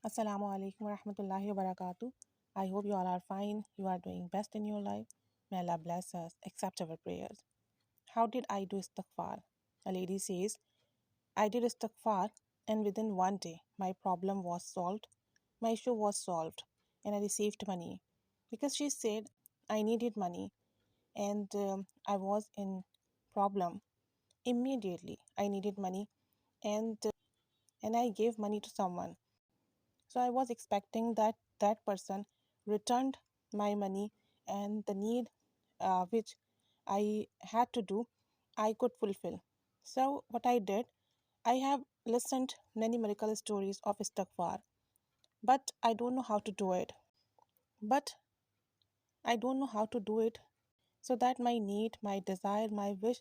Assalamu alaikum wa rahmatullahi wa barakatuh. I hope you all are fine. You are doing best in your life. May Allah bless us. Accept our prayers. How did I do istighfar? A lady says, I did istighfar and within one day my problem was solved. My issue was solved and I received money. Because she said I needed money and I was in problem. Immediately I needed money and I gave money to someone. So I was expecting that that person returned my money and the need which I had to do, I could fulfill. So what I did, I have listened many miracle stories of istighfar, but I don't know how to do it. But I don't know how to do it so that my need, my desire, my wish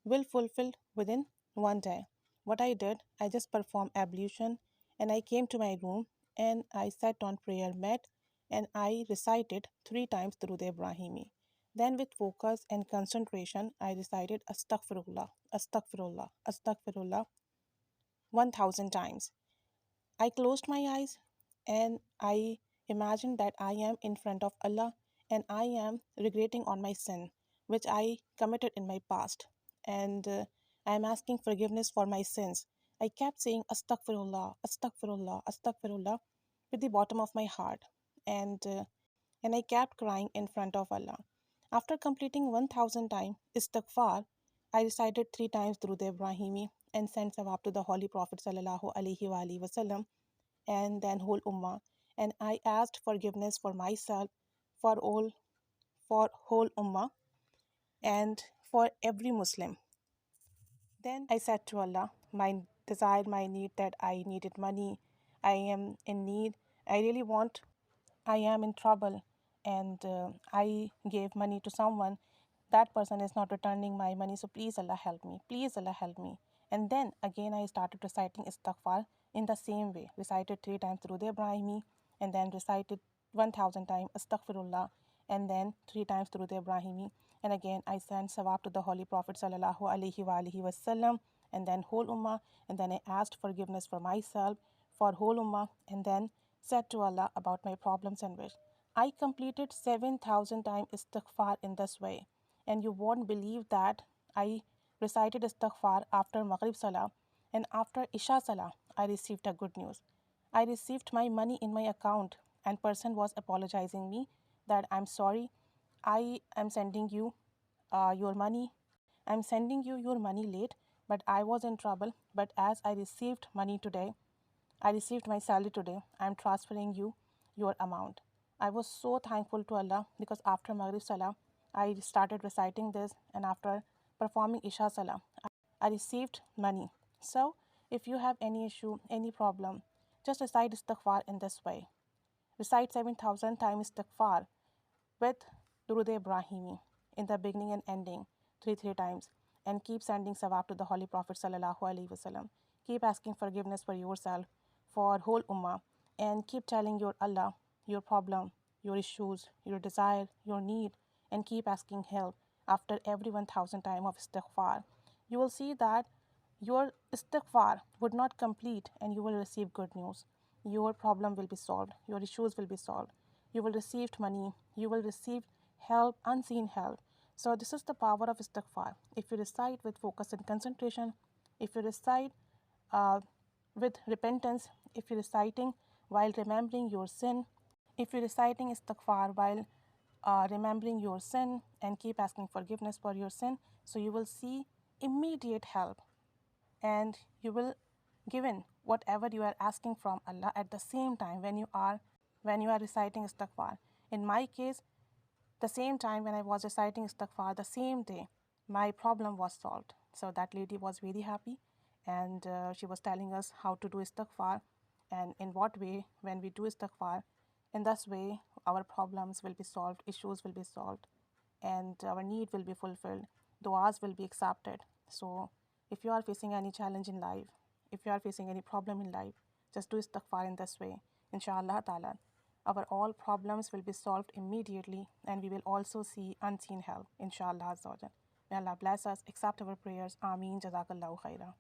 will fulfill within one day. What I did, I just performed ablution and I came to my room and I sat on prayer mat and I recited 3 times durood Ibrahimi. Then with focus and concentration, I recited Astaghfirullah, Astaghfirullah, Astaghfirullah 1000 times. I closed my eyes and I imagined that I am in front of Allah and I am regretting on my sin which I committed in my past and I am asking forgiveness for my sins. I kept saying Astaghfirullah, Astaghfirullah, Astaghfirullah with the bottom of my heart and uh, and I kept crying in front of Allah. After completing 1000 times istighfar, I recited 3 times Durood Ibrahimi and sent sawab to the Holy Prophet sallallahu alaihi wasallam and then whole ummah. And I asked forgiveness for myself, for all, for whole ummah, and for every Muslim. Then I said to Allah, my desire, my need that I needed money, I am in need, I really want, I am in trouble, and I gave money to someone. That person is not returning my money, so please Allah help me. Please Allah help me. And then again I started reciting istighfar in the same way. Recited 3 times Durood Ibrahimi, and then recited 1000 times Astaghfirullah, and then 3 times Durood Ibrahimi. And again I sent sawab to the Holy Prophet sallallahu alaihi wasallam, and then whole ummah. And then I asked forgiveness for myself, for whole ummah, and then said to Allah about my problems and wish. I completed 7,000 times istighfar in this way. And you won't believe that I recited istighfar after Maghrib Salah and after Isha Salah, I received a good news. I received my money in my account and person was apologizing me that I'm sorry, I am sending you your money. I'm sending you your money late, but I was in trouble. But as I received money today, I received my salary today. I'm transferring you your amount. I was so thankful to Allah because after Maghrib Salah, I started reciting this, and after performing Isha Salah, I received money. So, if you have any issue, any problem, just recite istighfar in this way. Recite 7,000 times istighfar with Durood Ibrahimi in the beginning and ending, three times, and keep sending sawab to the Holy Prophet sallallahu alaihi wasallam. Keep asking forgiveness for yourself, for whole ummah, and keep telling your Allah your problem, your issues, your desire, your need, and keep asking help after every 1000 time of istighfar. You will see that your istighfar would not complete and you will receive good news. Your problem will be solved, your issues will be solved. You will receive money, you will receive help, unseen help. So this is the power of istighfar. If you recite with focus and concentration, if you recite uh, with repentance, if you're reciting while remembering your sin, if you're reciting istighfar while remembering your sin and keep asking forgiveness for your sin, so you will see immediate help and you will given whatever you are asking from Allah at the same time when you are reciting istighfar. In my case, the same time when I was reciting istighfar, the same day, my problem was solved. So that lady was very happy and she was telling us how to do istighfar and in what way when we do istighfar. In this way, our problems will be solved, issues will be solved, and our need will be fulfilled, du'as will be accepted. So if you are facing any challenge in life, if you are facing any problem in life, just do istighfar in this way. Inshallah ta'ala, our all problems will be solved immediately and we will also see unseen help. Inshallah azza wa jal. May Allah bless us, accept our prayers. Ameen. Jazakallahu khaira.